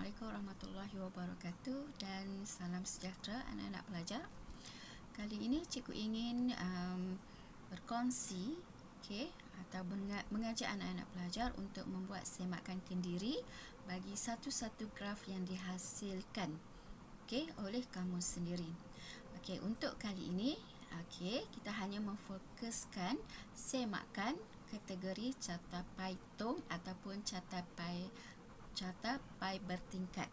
Assalamualaikum warahmatullahi wabarakatuh dan salam sejahtera anak-anak pelajar. Kali ini cikgu ingin berkongsi atau mengajak anak-anak pelajar untuk membuat semakan kendiri bagi satu-satu graf yang dihasilkan oleh kamu sendiri. Untuk kali ini kita hanya memfokuskan semakan kategori catat tong ataupun catat pai bertingkat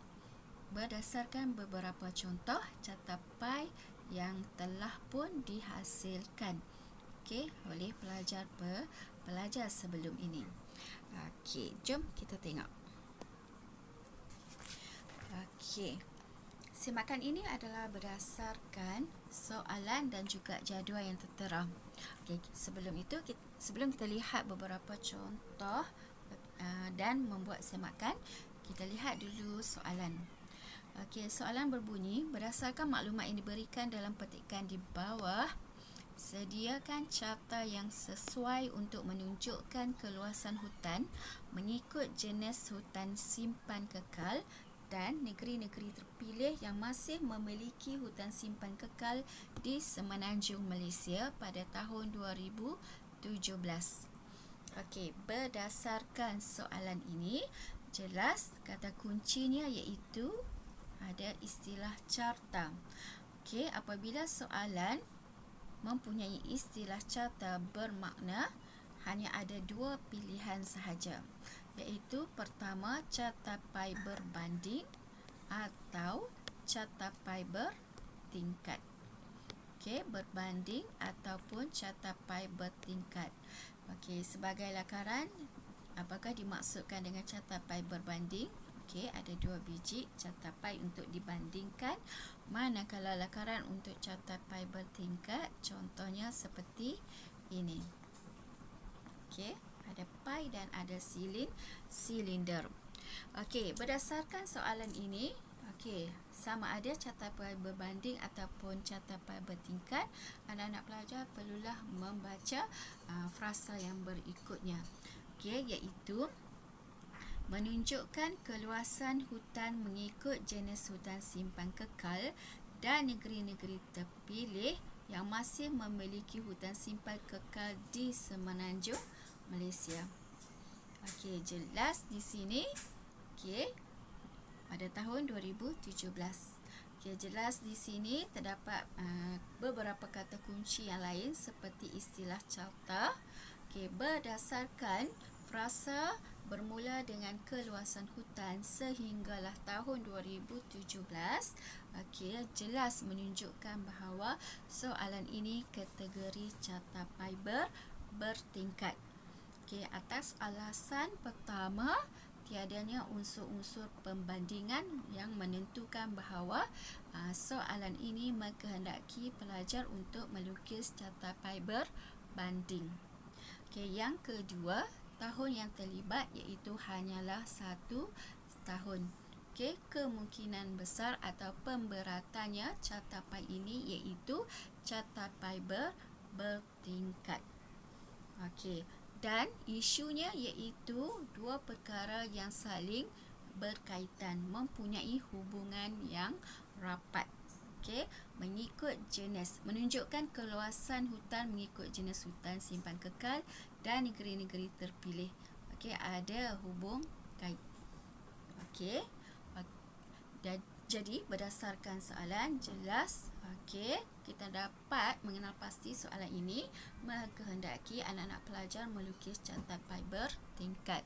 berdasarkan beberapa contoh catat yang telah pun dihasilkan oleh pelajar sebelum ini. Jom kita tengok. Semakan ini adalah berdasarkan soalan dan juga jadual yang tertera. Sebelum kita lihat beberapa contoh dan membuat semakan, kita lihat dulu soalan. Soalan berbunyi, berdasarkan maklumat yang diberikan dalam petikan di bawah, sediakan carta yang sesuai untuk menunjukkan keluasan hutan mengikut jenis hutan simpan kekal dan negeri-negeri terpilih yang masih memiliki hutan simpan kekal di Semenanjung Malaysia pada tahun 2017. Berdasarkan soalan ini, jelas kata kuncinya iaitu ada istilah carta. Apabila soalan mempunyai istilah carta bermakna hanya ada dua pilihan sahaja, iaitu pertama carta pai berbanding atau carta pai bertingkat. Berbanding ataupun carta pai bertingkat. Sebagai lakaran, apakah dimaksudkan dengan carta pai berbanding? Ada dua biji carta pai untuk dibandingkan. Manakala lakaran untuk carta pai bertingkat, contohnya seperti ini. Ada pai dan ada silinder. Berdasarkan soalan ini, sama ada carta pai berbanding ataupun carta pai bertingkat, anak-anak pelajar perlulah membaca frasa yang berikutnya, iaitu menunjukkan keluasan hutan mengikut jenis hutan simpan kekal dan negeri-negeri terpilih yang masih memiliki hutan simpan kekal di Semenanjung Malaysia. Jelas di sini pada tahun 2017. Jelas di sini terdapat beberapa kata kunci yang lain seperti istilah carta. Berdasarkan frasa bermula dengan keluasan hutan sehinggalah tahun 2017, jelas menunjukkan bahawa soalan ini kategori carta pai bertingkat. Atas alasan pertama, tiadanya unsur-unsur pembandingan yang menentukan bahawa soalan ini mengkehendaki pelajar untuk melukis carta pai berbanding. Yang kedua, tahun yang terlibat iaitu hanyalah 1 tahun. Kemungkinan besar atau pemberatannya carta pai ini iaitu carta pai bertingkat. Dan isunya iaitu dua perkara yang saling berkaitan, mempunyai hubungan yang rapat. Mengikut jenis, menunjukkan keluasan hutan mengikut jenis hutan simpan kekal dan negeri-negeri terpilih. Ada hubung kait. Dan jadi berdasarkan soalan, jelas kita dapat mengenal pasti soalan ini mengkehendaki anak-anak pelajar melukis carta pai bertingkat.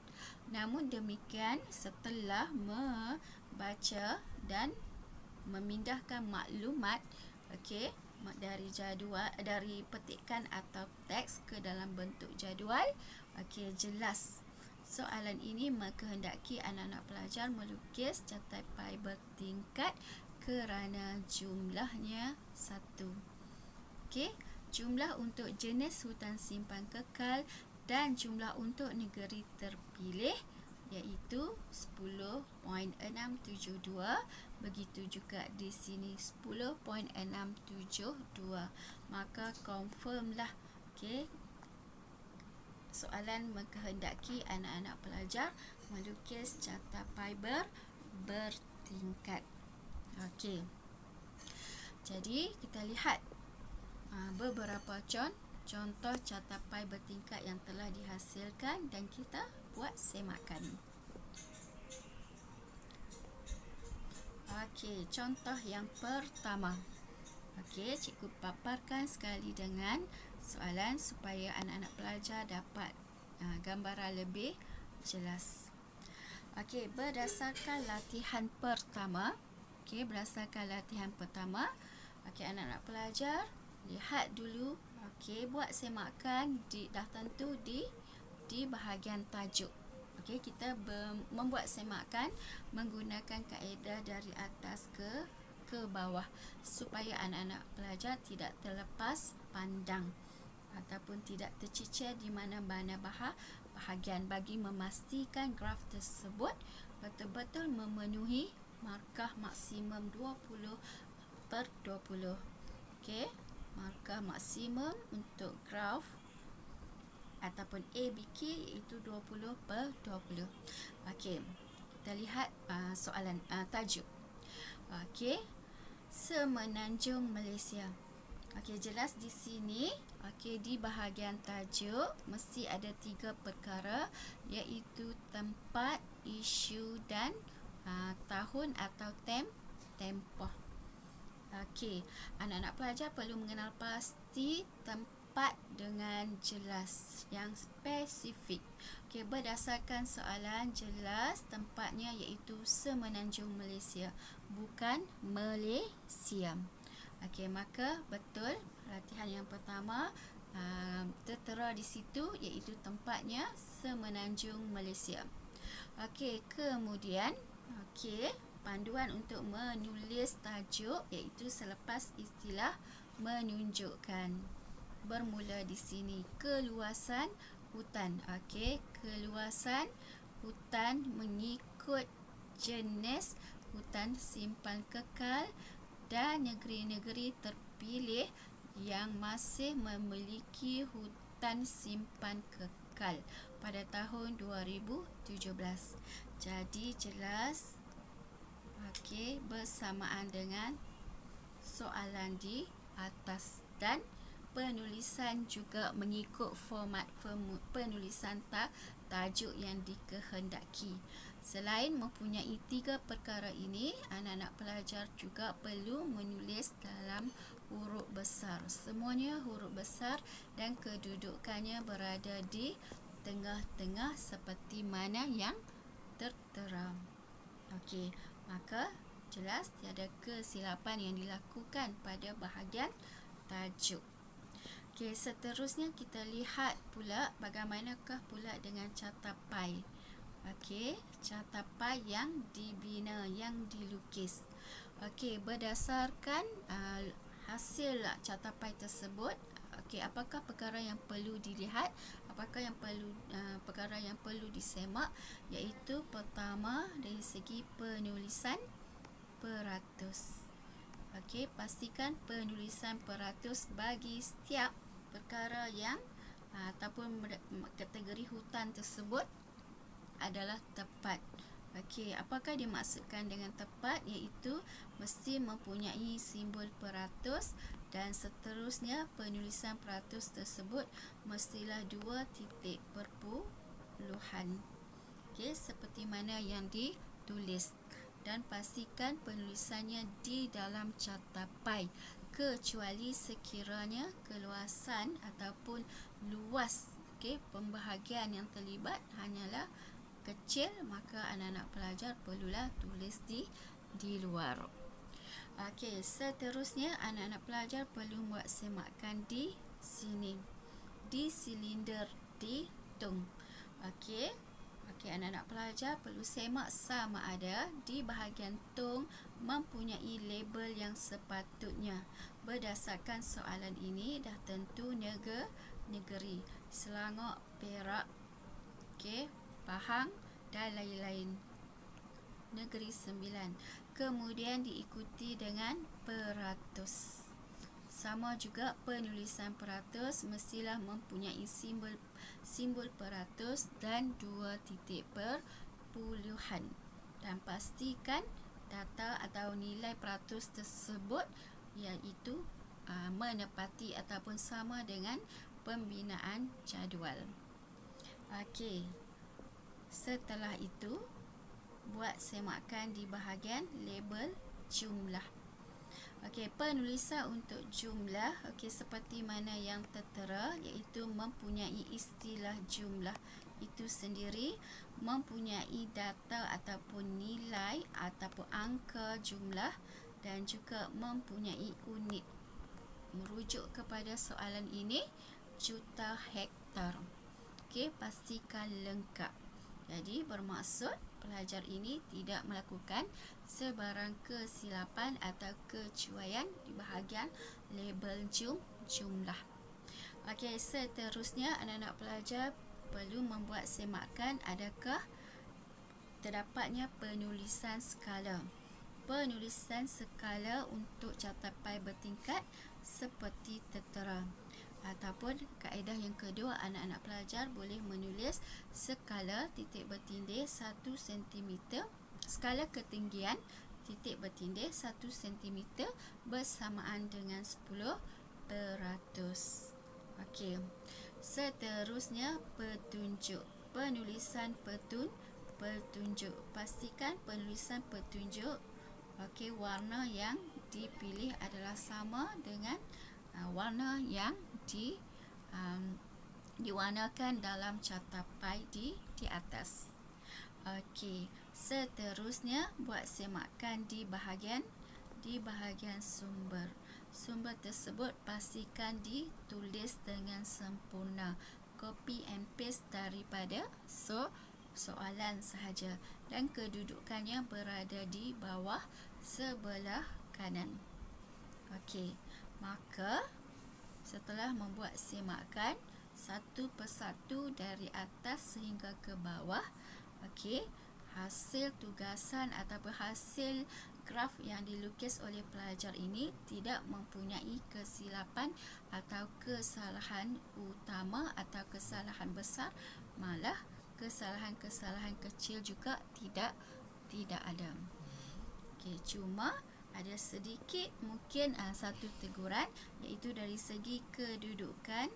Namun demikian, setelah membaca dan memindahkan maklumat dari jadual, dari petikan atau teks ke dalam bentuk jadual, jelas soalan ini mengkehendaki anak-anak pelajar melukis carta pai bertingkat kerana jumlahnya 1. Jumlah untuk jenis hutan simpan kekal dan jumlah untuk negeri terpilih iaitu 10.672. Begitu juga di sini 10.672. Maka confirmlah soalan mengkehendaki anak-anak pelajar melukis carta pai bertingkat. Okey. Jadi kita lihat beberapa contoh catapai bertingkat yang telah dihasilkan dan kita buat semakan. Okey, contoh yang pertama. Okey, cikgu paparkan sekali dengan soalan supaya anak-anak pelajar dapat gambaran lebih jelas. Okey, berdasarkan latihan pertama. Okey, anak-anak pelajar lihat dulu. Okey, buat semakan dah tentu di bahagian tajuk. Okey, kita membuat semakan menggunakan kaedah dari atas ke bawah supaya anak-anak pelajar tidak terlepas pandang ataupun tidak tercicir di mana-mana bahagian bagi memastikan graf tersebut betul-betul memenuhi markah maksimum 20/20. Okey, markah maksimum untuk graf ataupun ABK iaitu 20/20. Okey, kita lihat soalan tajuk. Okey, Semenanjung Malaysia. Okey, jelas di sini. Okey, di bahagian tajuk mesti ada 3 perkara iaitu tempat, isu dan tahun atau tempoh. Okey, anak-anak pelajar perlu mengenal pasti tempat dengan jelas yang spesifik. Okey, berdasarkan soalan jelas tempatnya iaitu Semenanjung Malaysia, bukan Malaysia. Okey, maka betul latihan yang pertama tertera di situ iaitu tempatnya Semenanjung Malaysia. Okey, kemudian panduan untuk menulis tajuk iaitu selepas istilah menunjukkan. Bermula di sini keluasan hutan. Okey, keluasan hutan mengikut jenis hutan simpan kekal dan negeri-negeri terpilih yang masih memiliki hutan simpan kekal pada tahun 2017. Jadi jelas bersamaan dengan soalan di atas dan penulisan juga mengikut format penulisan tajuk yang dikehendaki. Selain mempunyai 3 perkara ini, anak-anak pelajar juga perlu menulis dalam huruf besar. Semuanya huruf besar dan kedudukannya berada di tengah-tengah seperti mana yang tertera. Okey, maka jelas tiada kesilapan yang dilakukan pada bahagian tajuk. Okey, seterusnya kita lihat pula bagaimanakah pula dengan catapai. Okey, catapai yang dibina, yang dilukis. Okey, berdasarkan hasil catapai tersebut, okey, apakah perkara yang perlu dilihat? Apakah yang perkara yang perlu disemak? Iaitu pertama dari segi penulisan peratus. Okey, pastikan penulisan peratus bagi setiap perkara yang ataupun kategori hutan tersebut adalah tepat. Okey, apakah dimaksudkan dengan tepat? Iaitu mesti mempunyai simbol peratus dan seterusnya penulisan peratus tersebut mestilah 2 titik perpuluhan. Okey, seperti mana yang ditulis, dan pastikan penulisannya di dalam catapai kecuali sekiranya keluasan ataupun luas pembahagian yang terlibat hanyalah kecil, maka anak-anak pelajar perlulah tulis di luar. Okey, seterusnya anak-anak pelajar perlu buat semakan di sini, di silinder di tung. Okey, anak-anak pelajar perlu semak sama ada di bahagian tung mempunyai label yang sepatutnya. Berdasarkan soalan ini dah tentu negeri Selangor, Perak, Pahang dan lain-lain. Negeri 9. Kemudian diikuti dengan peratus. Sama juga penulisan peratus mestilah mempunyai simbol peratus dan 2 titik perpuluhan. dan pastikan data atau nilai peratus tersebut iaitu menepati ataupun sama dengan pembinaan jadual. Okey. Setelah itu, buat semakan di bahagian label jumlah. Okey, penulisan untuk jumlah seperti mana yang tertera, iaitu mempunyai istilah jumlah itu sendiri, mempunyai data ataupun nilai ataupun angka jumlah, dan juga mempunyai unit. Merujuk kepada soalan ini, juta hektar. Okey, pastikan lengkap. Jadi bermaksud pelajar ini tidak melakukan sebarang kesilapan atau kecuaian di bahagian label jumlah. Okey, seterusnya anak-anak pelajar perlu membuat semakan adakah terdapatnya penulisan skala. Penulisan skala untuk catapan bertingkat seperti tertera. Ataupun kaedah yang kedua, anak-anak pelajar boleh menulis skala titik bertindih 1 cm, skala ketinggian titik bertindih 1 cm bersamaan dengan 10%. Okey. Seterusnya, petunjuk. Penulisan petunjuk. Pastikan penulisan petunjuk warna yang dipilih adalah sama dengan warna yang diwarnakan dalam catapan di atas. Okey, seterusnya buat semakan di bahagian sumber. Sumber tersebut pastikan ditulis dengan sempurna. Copy and paste daripada soalan sahaja, dan kedudukannya berada di bawah sebelah kanan. Okey, maka setelah membuat semakan satu persatu dari atas sehingga ke bawah, okey, hasil tugasan ataupun hasil graf yang dilukis oleh pelajar ini tidak mempunyai kesilapan atau kesalahan utama atau kesalahan besar, malah kesalahan-kesalahan kecil juga tidak ada. Okey, cuma ada sedikit mungkin satu teguran, iaitu dari segi kedudukan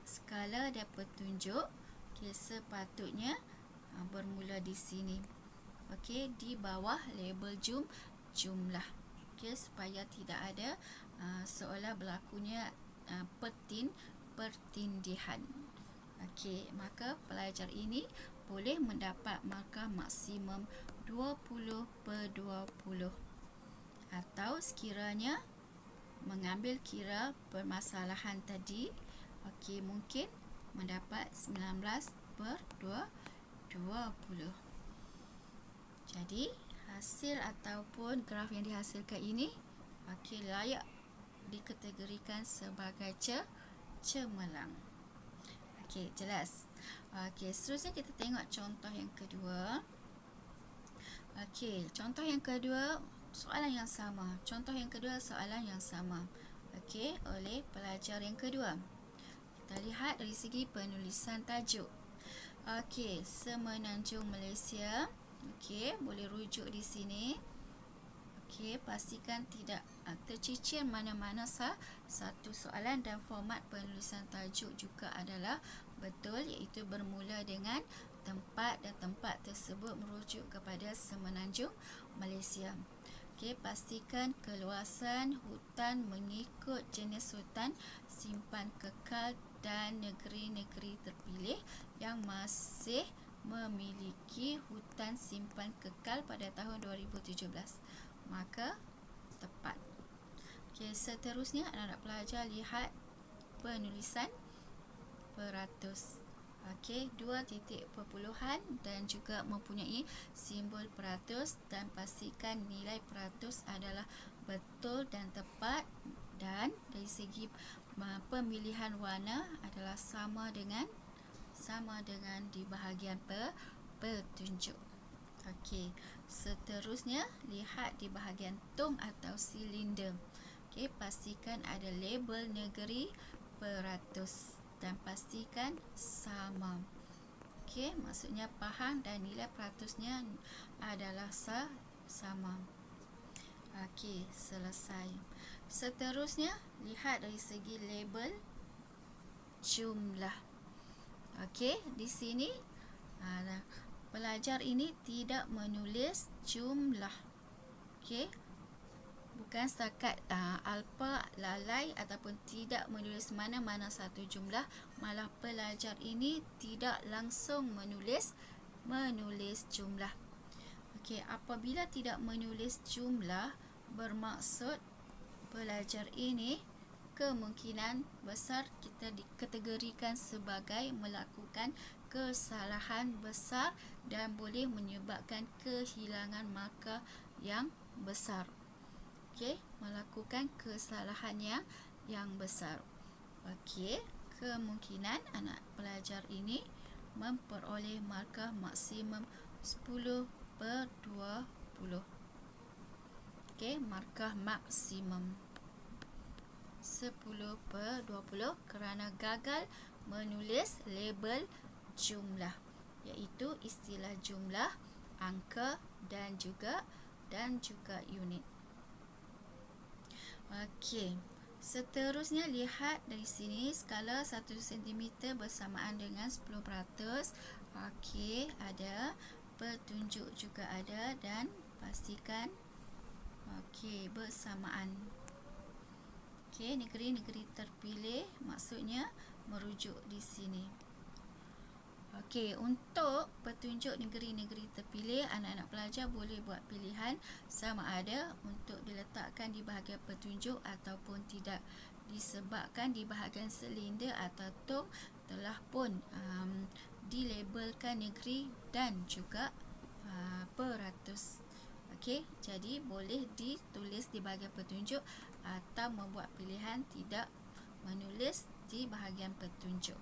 skala dan petunjuk. Okey, sepatutnya bermula di sini. Okey, di bawah label jumlah. Okey, supaya tidak ada seolah berlakunya pertindihan. Okey, maka pelajar ini boleh mendapat markah maksimum 20/20. Atau sekiranya mengambil kira permasalahan tadi, okey, mungkin mendapat 19/20. Jadi hasil ataupun graf yang dihasilkan ini okey, layak dikategorikan sebagai cemerlang. Okey, jelas. Okey, seterusnya kita tengok contoh yang kedua. Okey, contoh yang kedua soalan yang sama. Okey, oleh pelajar yang kedua. Kita lihat dari segi penulisan tajuk. Okey, Semenanjung Malaysia. Okey, boleh rujuk di sini. Okey, pastikan tidak tercicir mana-mana satu soalan, dan format penulisan tajuk juga adalah betul, iaitu bermula dengan tempat, dan tempat tersebut merujuk kepada Semenanjung Malaysia. Okey, pastikan keluasan hutan mengikut jenis hutan simpan kekal dan negeri-negeri terpilih yang masih memiliki hutan simpan kekal pada tahun 2017. Maka tepat. Okey, seterusnya anak-anak pelajar lihat penulisan peratus. Okey, 2 titik perpuluhan dan juga mempunyai simbol peratus, dan pastikan nilai peratus adalah betul dan tepat, dan dari segi pemilihan warna adalah sama dengan di bahagian petunjuk. Okey, seterusnya lihat di bahagian tong atau silinder. Okey, pastikan ada label negeri peratus dan pastikan sama. Okey, maksudnya faham dan nilai peratusnya adalah sama. Okey, selesai. Seterusnya, lihat dari segi label jumlah. Okey, di sini pelajar ini tidak menulis jumlah. Okey, bukan setakat alpa, lalai ataupun tidak menulis mana-mana satu jumlah, malah pelajar ini tidak langsung menulis jumlah. Okey, apabila tidak menulis jumlah, bermaksud pelajar ini kemungkinan besar kita dikategorikan sebagai melakukan kesalahan besar dan boleh menyebabkan kehilangan markah yang besar. Okey, melakukan kesalahan yang besar. Okey, kemungkinan anak pelajar ini memperoleh markah maksimum 10/20. Okey, markah maksimum 10/20 kerana gagal menulis label jumlah, iaitu istilah jumlah, angka dan juga unit. Okey, seterusnya lihat dari sini skala 1 cm bersamaan dengan 10%. Okey, ada petunjuk juga ada dan pastikan okey bersamaan. Okey, negeri-negeri terpilih maksudnya merujuk di sini. Okey, untuk petunjuk negeri-negeri terpilih, anak-anak pelajar boleh buat pilihan sama ada untuk diletakkan di bahagian petunjuk ataupun tidak. Disebabkan di bahagian silinder atau tong telah pun dilabelkan negeri dan juga peratus. Okey, jadi boleh ditulis di bahagian petunjuk atau membuat pilihan tidak menulis di bahagian petunjuk.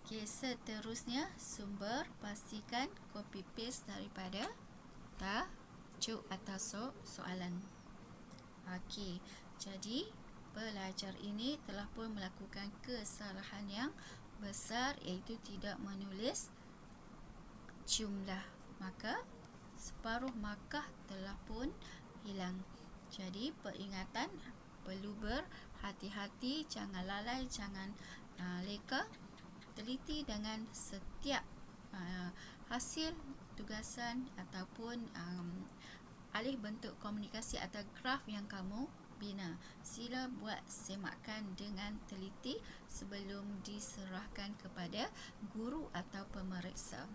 Okey, seterusnya sumber, pastikan copy paste daripada tajuk atau soalan. Okey, jadi pelajar ini telah pun melakukan kesalahan yang besar, iaitu tidak menulis jumlah. Maka separuh markah telah pun hilang. Jadi peringatan, perlu berhati-hati, jangan lalai, jangan leka, teliti dengan setiap hasil tugasan ataupun alih bentuk komunikasi atau graf yang kamu bina. Sila buat semakan dengan teliti sebelum diserahkan kepada guru atau pemeriksa.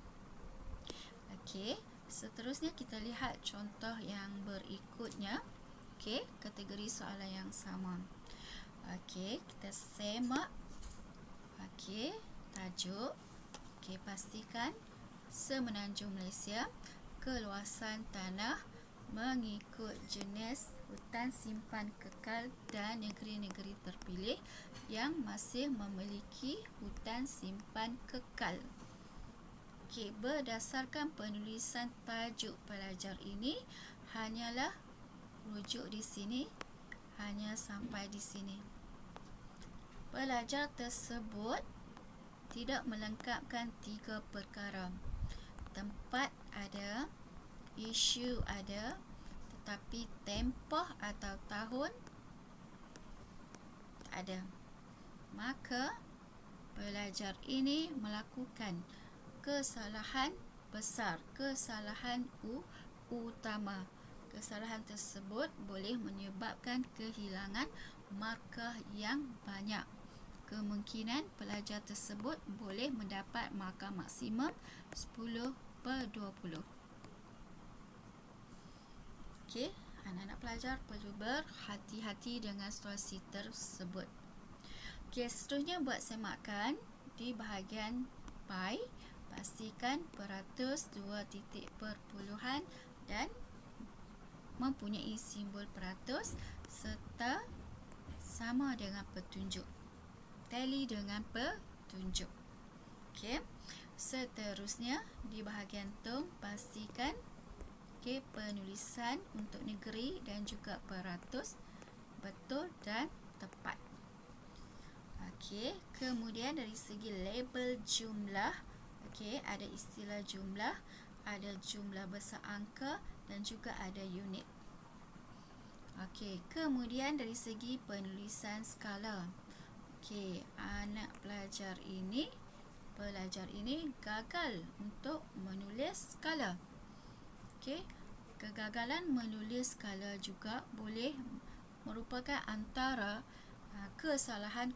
Okey, seterusnya kita lihat contoh yang berikutnya. Okey, kategori soalan yang sama. Okey, kita semak. Okey, tajuk. Okey, pastikan semenanjung Malaysia, keluasan tanah mengikut jenis hutan simpan kekal dan negeri-negeri terpilih yang masih memiliki hutan simpan kekal. Okey, berdasarkan penulisan tajuk pelajar ini, hanyalah rujuk di sini, hanya sampai di sini. Pelajar tersebut tidak melengkapkan 3 perkara. Tempat ada, isu ada, tetapi tempoh atau tahun tak ada. Maka pelajar ini melakukan kesalahan besar, kesalahan utama. Kesalahan tersebut boleh menyebabkan kehilangan markah yang banyak. Kemungkinan pelajar tersebut boleh mendapat markah maksimum 10/20. Okey, anak-anak pelajar perlu berhati-hati dengan situasi tersebut. Okey, seterusnya buat semakan di bahagian pi, pastikan peratus, 2 titik perpuluhan dan mempunyai simbol peratus serta sama dengan petunjuk. Tali dengan petunjuk. Okey. Seterusnya di bahagian tong, pastikan penulisan untuk negeri dan juga peratus betul dan tepat. Okey, kemudian dari segi label jumlah, Okey, ada istilah jumlah, ada jumlah besar angka dan juga ada unit. Okey, kemudian dari segi penulisan skala. Okey, anak pelajar ini gagal untuk menulis skala. Okey, kegagalan menulis skala juga boleh merupakan antara kesalahan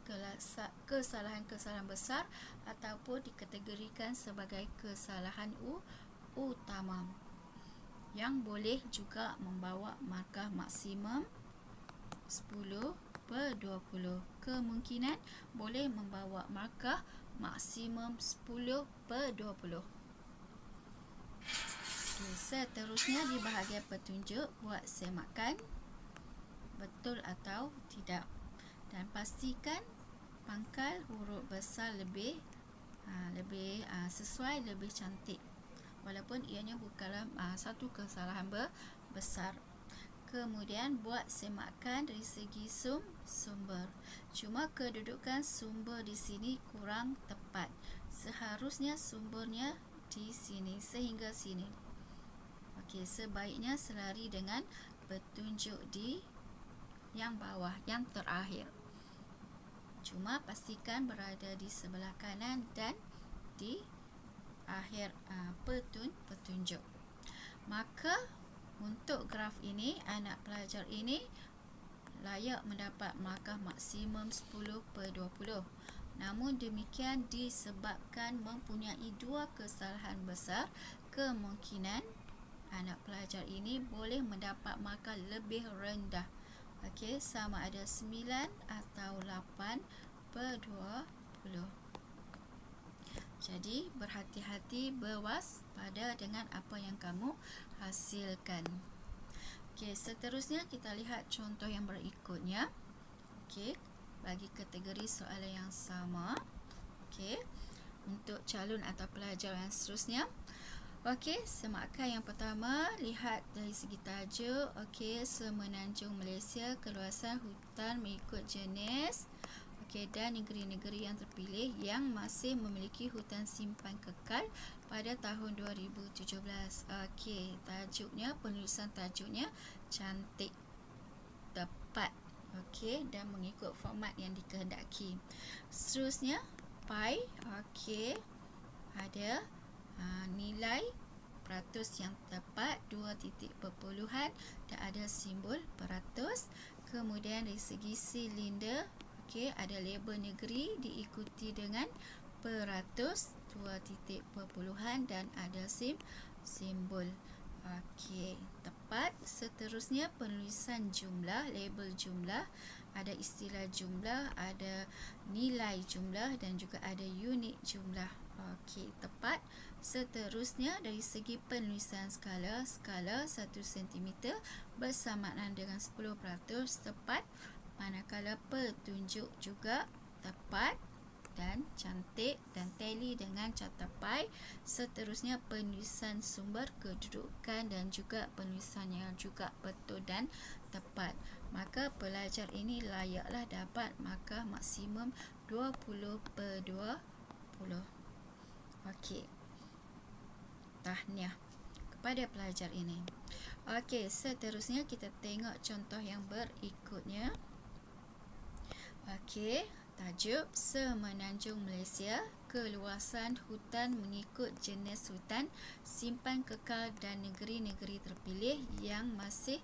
besar ataupun dikategorikan sebagai kesalahan utama yang boleh juga membawa markah maksimum 10/20. Kemungkinan boleh membawa markah maksimum 10/20. Seterusnya di bahagian petunjuk, buat semakan betul atau tidak dan pastikan pangkal huruf besar lebih sesuai, lebih cantik, walaupun ianya bukanlah satu kesalahan besar. Kemudian buat semakan dari segi sumber. Cuma kedudukan sumber di sini kurang tepat. Seharusnya sumbernya di sini sehingga sini. Okey, sebaiknya selari dengan petunjuk di yang bawah, yang terakhir. Cuma pastikan berada di sebelah kanan dan di akhir petunjuk. Maka untuk graf ini, anak pelajar ini layak mendapat markah maksimum 10/20. Namun demikian disebabkan mempunyai dua kesalahan besar, kemungkinan anak pelajar ini boleh mendapat markah lebih rendah. Okey, sama ada 9 atau 8/20. Jadi berhati-hati, berwaspada dengan apa yang kamu hasilkan. Okey, seterusnya kita lihat contoh yang berikutnya. Okey, bagi kategori soalan yang sama. Okey, untuk calon atau pelajar yang seterusnya. Okey, semakan yang pertama, lihat dari segi tajuk. Okey, semenanjung Malaysia, keluasan hutan mengikut jenis. Okey, dan negeri-negeri yang terpilih yang masih memiliki hutan simpan kekal pada tahun 2017. Okey, tajuknya, penulisan tajuknya cantik, tepat. Okey, dan mengikut format yang dikehendaki. Seterusnya, pi. Okey, ada nilai peratus yang tepat, 2 titik perpuluhan dan ada simbol peratus. Kemudian dari segi silinder, okey, ada label negeri diikuti dengan peratus, 2 titik perpuluhan dan ada simbol. Okey, tepat. Seterusnya penulisan jumlah, label jumlah, ada istilah jumlah, ada nilai jumlah dan juga ada unit jumlah. Okey, tepat. Seterusnya dari segi penulisan skala 1 cm bersamaan dengan 10%, tepat. Manakala petunjuk juga tepat dan cantik dan tally dengan carta pi. Seterusnya penulisan sumber, kedudukan dan juga penulisannya juga betul dan tepat. Maka pelajar ini layaklah dapat markah maksimum 20/20. Okey, tahniah kepada pelajar ini. Okey, seterusnya kita tengok contoh yang berikutnya. Okey, tajuk semenanjung Malaysia, keluasan hutan mengikut jenis hutan simpan kekal dan negeri-negeri terpilih yang masih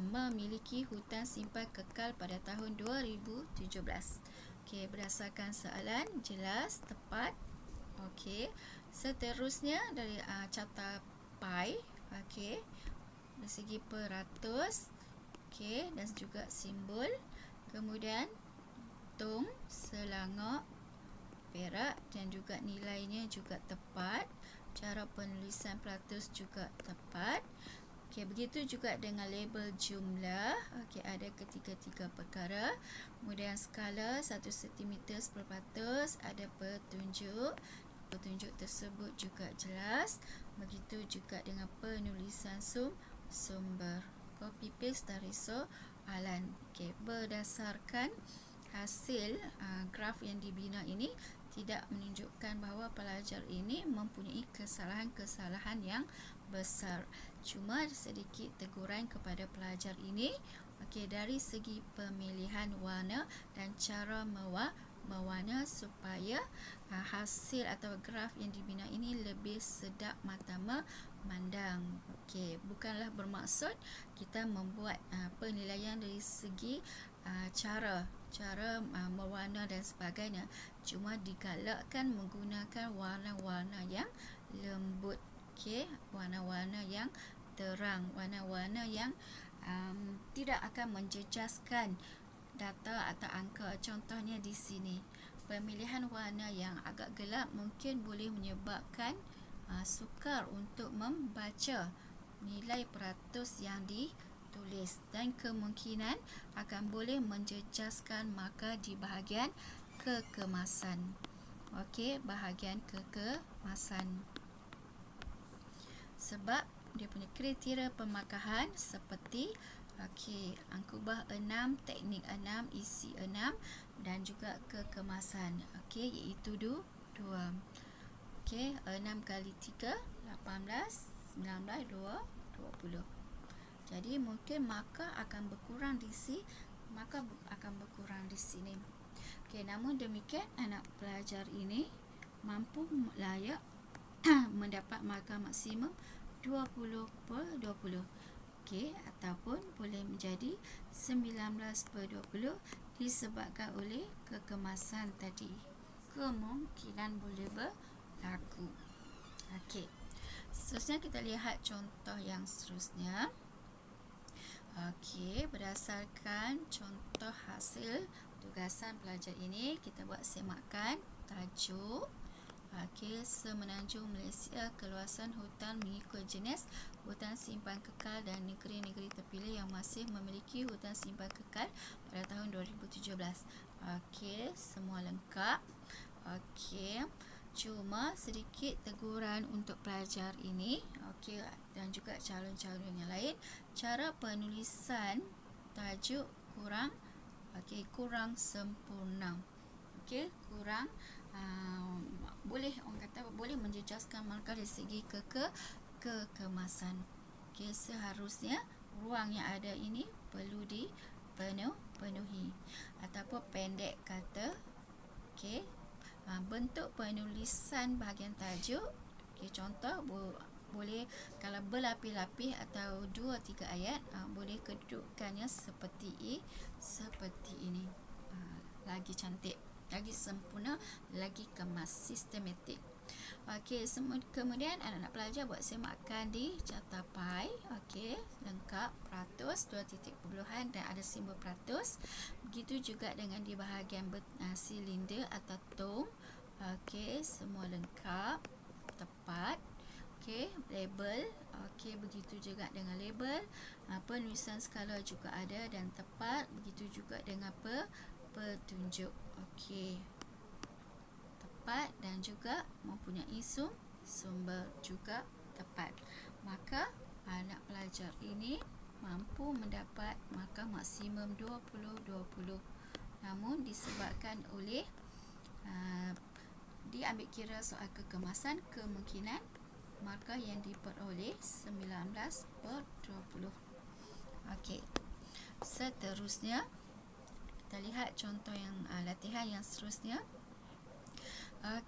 memiliki hutan simpan kekal pada tahun 2017. Okey, berdasarkan soalan, jelas, tepat. Okey, seterusnya dari carta pi. Okey, dari segi peratus. Okey, dan juga simbol. Kemudian tung, selangor, perak dan juga nilainya juga tepat. Cara penulisan peratus juga tepat. Okey, begitu juga dengan label jumlah. Okey, ada ketiga-tiga perkara. Kemudian skala 1 cm 10%, ada petunjuk. Petunjuk tersebut juga jelas. Begitu juga dengan penulisan sumber. Copy paste dari soalan. Okey, berdasarkan hasil graf yang dibina ini tidak menunjukkan bahawa pelajar ini mempunyai kesalahan-kesalahan yang besar. Cuma sedikit teguran kepada pelajar ini, dari segi pemilihan warna dan cara mewarna supaya hasil atau graf yang dibina ini lebih sedap mata memandang. Bukanlah bermaksud kita membuat penilaian dari segi cara mewarna dan sebagainya. Cuma digalakkan menggunakan warna-warna yang lembut, warna-warna yang terang, warna-warna yang tidak akan menjejaskan data atau angka. Contohnya di sini, pemilihan warna yang agak gelap mungkin boleh menyebabkan sukar untuk membaca nilai peratus yang ditulis dan kemungkinan akan boleh menjejaskan markah di bahagian kekemasan. Bahagian kekemasan. Sebab dia punya kriteria pemarkahan seperti angkubah 6, teknik 6, isi 6 dan juga kekemasan, iaitu 2. 6 kali 3 18, 19, 20. Jadi mungkin markah akan berkurang di sini, namun demikian anak pelajar ini mampu layak mendapat markah maksimum 20/20, ataupun boleh menjadi 19/20 disebabkan oleh kekemasan tadi. Kemungkinan boleh berlaku. Seterusnya kita lihat contoh yang seterusnya. Berdasarkan contoh hasil tugasan pelajar ini, kita buat semakan tajuk. Semenanjung Malaysia, keluasan hutan mengikut jenis hutan simpan kekal dan negeri-negeri terpilih yang masih memiliki hutan simpan kekal pada tahun 2017. Semua lengkap. Cuma sedikit teguran untuk pelajar ini, dan juga calon-calon yang lain. Cara penulisan tajuk kurang sempurna. Kurang boleh menjejaskan markah dari segi kekemasan. Seharusnya ruang yang ada ini perlu dipenuhi, ataupun pendek kata, bentuk penulisan bahagian tajuk. Contoh boleh kalau berlapis-lapis atau 2-3 ayat, boleh kedudukannya seperti ini. Lagi cantik, lagi sempurna, lagi kemas, sistematik. Kemudian anak-anak pelajar buat semakan di catapai. Lengkap, peratus, 2 titik perpuluhan dan ada simbol peratus. Begitu juga dengan di bahagian silinder atau tong. Semua lengkap, tepat. Label. Begitu juga dengan label. Penulisan skala juga ada dan tepat. Begitu juga dengan petunjuk. Tepat dan juga mempunyai sumber juga tepat. Maka anak pelajar ini mampu mendapat markah maksimum 20/20. Namun disebabkan oleh diambil kira soal kekemasan, kemungkinan markah yang diperoleh 19/20. Seterusnya kita lihat contoh yang latihan yang seterusnya.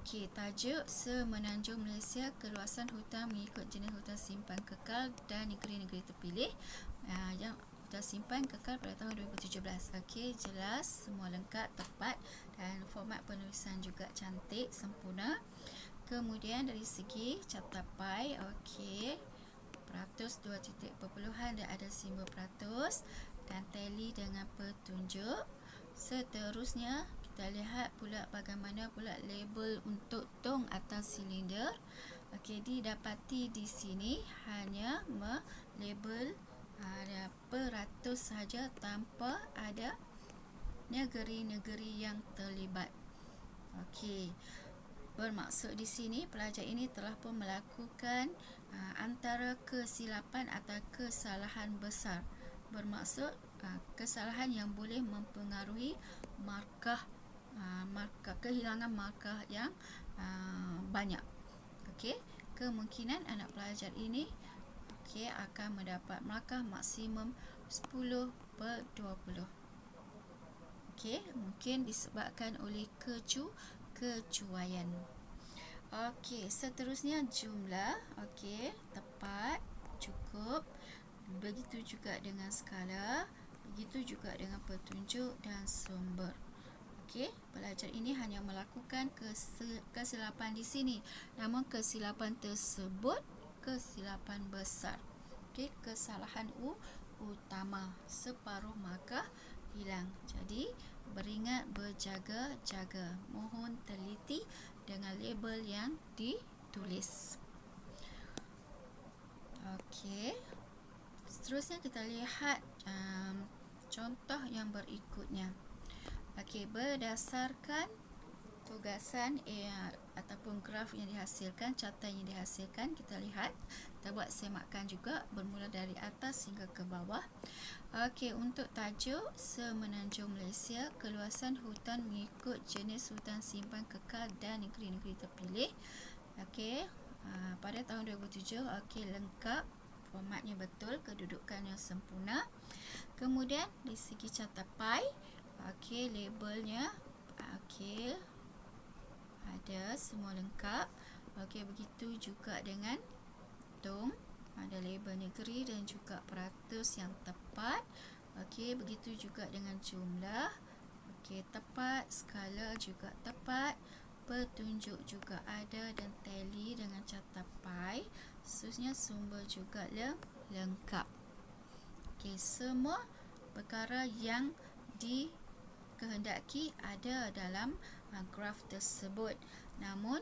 Tajuk Semenanjung Malaysia, keluasan hutan mengikut jenis hutan simpan kekal dan negeri-negeri terpilih yang hutan simpan kekal pada tahun 2017. Jelas, semua lengkap, tepat dan format penulisan juga cantik, sempurna. Kemudian dari segi catapai, peratus, 2 titik perpuluhan dan ada simbol peratus dan tali dengan petunjuk. Seterusnya kita lihat pula bagaimana pula label untuk tong atau silinder. Didapati di sini hanya melabel peratus saja tanpa ada negeri-negeri yang terlibat. Bermaksud di sini pelajar ini telah pun melakukan antara kesilapan atau kesalahan besar. Bermaksud kesalahan yang boleh mempengaruhi markah kehilangan markah yang banyak. Okey, kemungkinan anak pelajar ini akan mendapat markah maksimum 10/20. Okey, mungkin disebabkan oleh kecuaian. Okey, seterusnya jumlah. Okey, tepat, cukup. Begitu juga dengan skala, begitu juga dengan petunjuk dan sumber. Okey, pelajar ini hanya melakukan kesilapan di sini. Namun kesilapan tersebut kesilapan besar. Okey, kesalahan utama, separuh markah hilang. Jadi, beringat berjaga-jaga. Mohon teliti dengan label yang ditulis. Okey. Seterusnya kita lihat contoh yang berikutnya. Okey, berdasarkan tugasan ataupun graf yang dihasilkan, catatan yang dihasilkan, kita lihat, kita buat semakan juga bermula dari atas hingga ke bawah. Okey, untuk tajuk Semenanjung Malaysia, keluasan hutan mengikut jenis hutan simpan kekal dan negeri-negeri terpilih. Okey, pada tahun 2007, okey, lengkap, formatnya betul, kedudukannya sempurna. Kemudian di segi catat okey, labelnya okey, ada semua lengkap. Okey, begitu juga dengan dom, ada label negeri dan juga peratus yang tepat. Okey, begitu juga dengan jumlah. Okey, tepat, skala juga tepat, petunjuk juga ada dan tally dengan catat pi. Seterusnya sumber juga lengkap. Okey, semua perkara yang dikehendaki ada dalam graf tersebut. Namun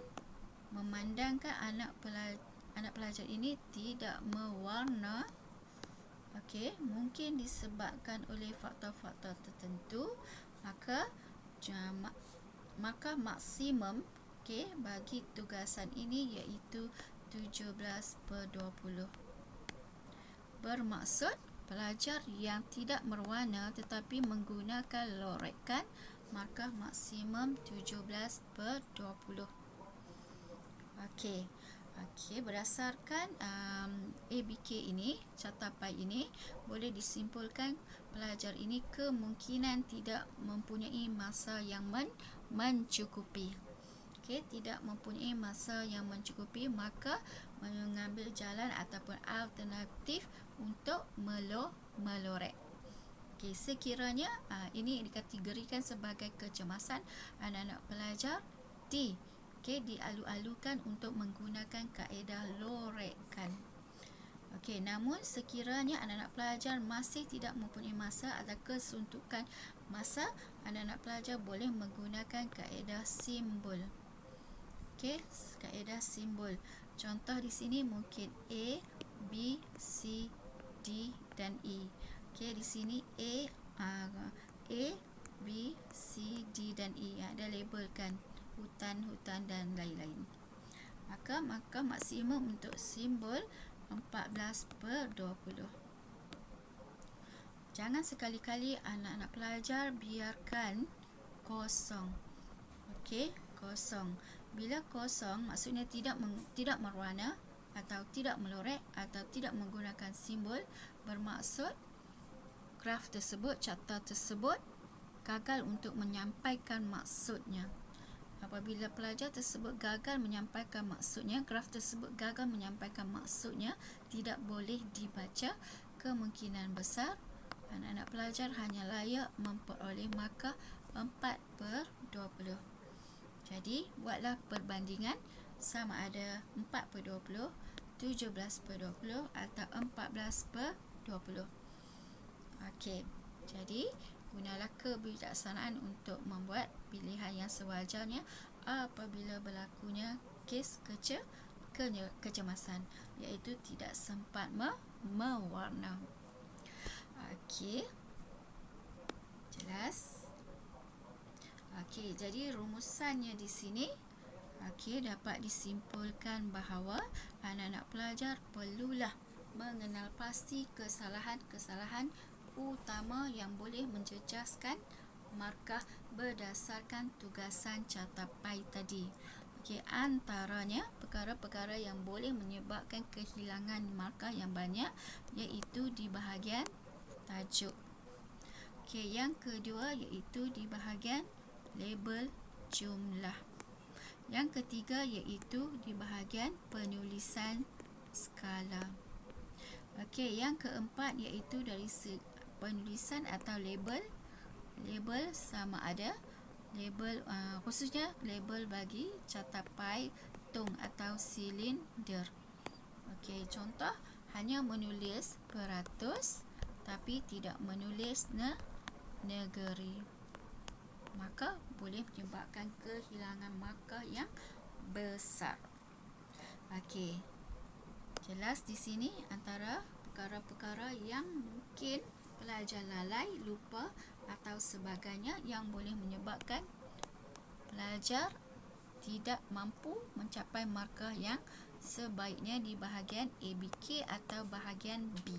memandangkan anak pelajar ini tidak mewarna, okey, mungkin disebabkan oleh faktor-faktor tertentu, maka maksimum okey bagi tugasan ini iaitu 17/20. Bermaksud pelajar yang tidak berwarna tetapi menggunakan lorekan, markah maksimum 17/20. Okey. Okey, berdasarkan ABK ini, catat pi ini, boleh disimpulkan pelajar ini kemungkinan tidak mempunyai masa yang mencukupi. Okey, tidak mempunyai masa yang mencukupi, maka mengambil jalan ataupun alternatif untuk melorek. Okey, sekiranya ini dikategorikan sebagai kecemasan anak-anak pelajar T. Okey, dialu-alukan untuk menggunakan kaedah lorekan. Okey, namun sekiranya anak-anak pelajar masih tidak mempunyai masa atau kesuntukan masa, anak-anak pelajar boleh menggunakan kaedah simbol. Okey, kaedah simbol. Contoh di sini mungkin A, B, C, D dan E. Okey, di sini A, B, C, D dan E. Ada labelkan hutan-hutan dan lain-lain. Maka maksimum untuk simbol 14/20. Jangan sekali-kali anak-anak pelajar biarkan kosong. Okey, kosong. Bila kosong maksudnya tidak berwarna atau tidak melorek atau tidak menggunakan simbol, bermaksud graf tersebut, catatan tersebut gagal untuk menyampaikan maksudnya. Apabila pelajar tersebut gagal menyampaikan maksudnya, graf tersebut gagal menyampaikan maksudnya, tidak boleh dibaca, kemungkinan besar anak-anak pelajar hanya layak memperoleh markah 4/20. Jadi, buatlah perbandingan sama ada 4/20, 17/20 atau 14/20. Okey, jadi gunalah kebijaksanaan untuk membuat pilihan yang sewajarnya apabila berlakunya kes kecemasan, iaitu tidak sempat mewarna. Okey, jelas? Okey, jadi rumusannya di sini dapat disimpulkan bahawa anak-anak pelajar perlulah mengenal pasti kesalahan-kesalahan utama yang boleh menjejaskan markah berdasarkan tugasan catapai tadi. Okey, antaranya perkara-perkara yang boleh menyebabkan kehilangan markah yang banyak iaitu di bahagian tajuk. Okey, yang kedua iaitu di bahagian label jumlah. Yang ketiga iaitu di bahagian penulisan skala. Okey, yang keempat iaitu dari penulisan atau label sama ada label khususnya label bagi catapai tong atau silinder. Okey, contoh hanya menulis peratus tapi tidak menulis negeri, maka boleh menyebabkan kehilangan markah yang besar. Okey, jelas di sini antara perkara-perkara yang mungkin pelajar lalai, lupa atau sebagainya yang boleh menyebabkan pelajar tidak mampu mencapai markah yang sebaiknya di bahagian ABK atau bahagian B.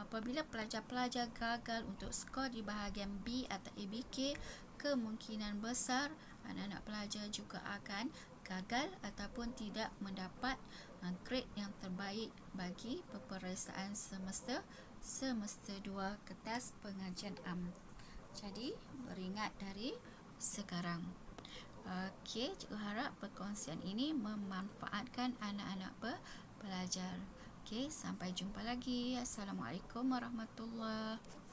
Apabila pelajar-pelajar gagal untuk skor di bahagian B atau ABK, kemungkinan besar anak-anak pelajar juga akan gagal ataupun tidak mendapat grade yang terbaik bagi peperiksaan semester 2 Kertas Pengajian Am. Jadi, beringat dari sekarang. Okey, cikgu harap perkongsian ini memanfaatkan anak-anak pelajar. Okey, sampai jumpa lagi. Assalamualaikum warahmatullahi wabarakatuh.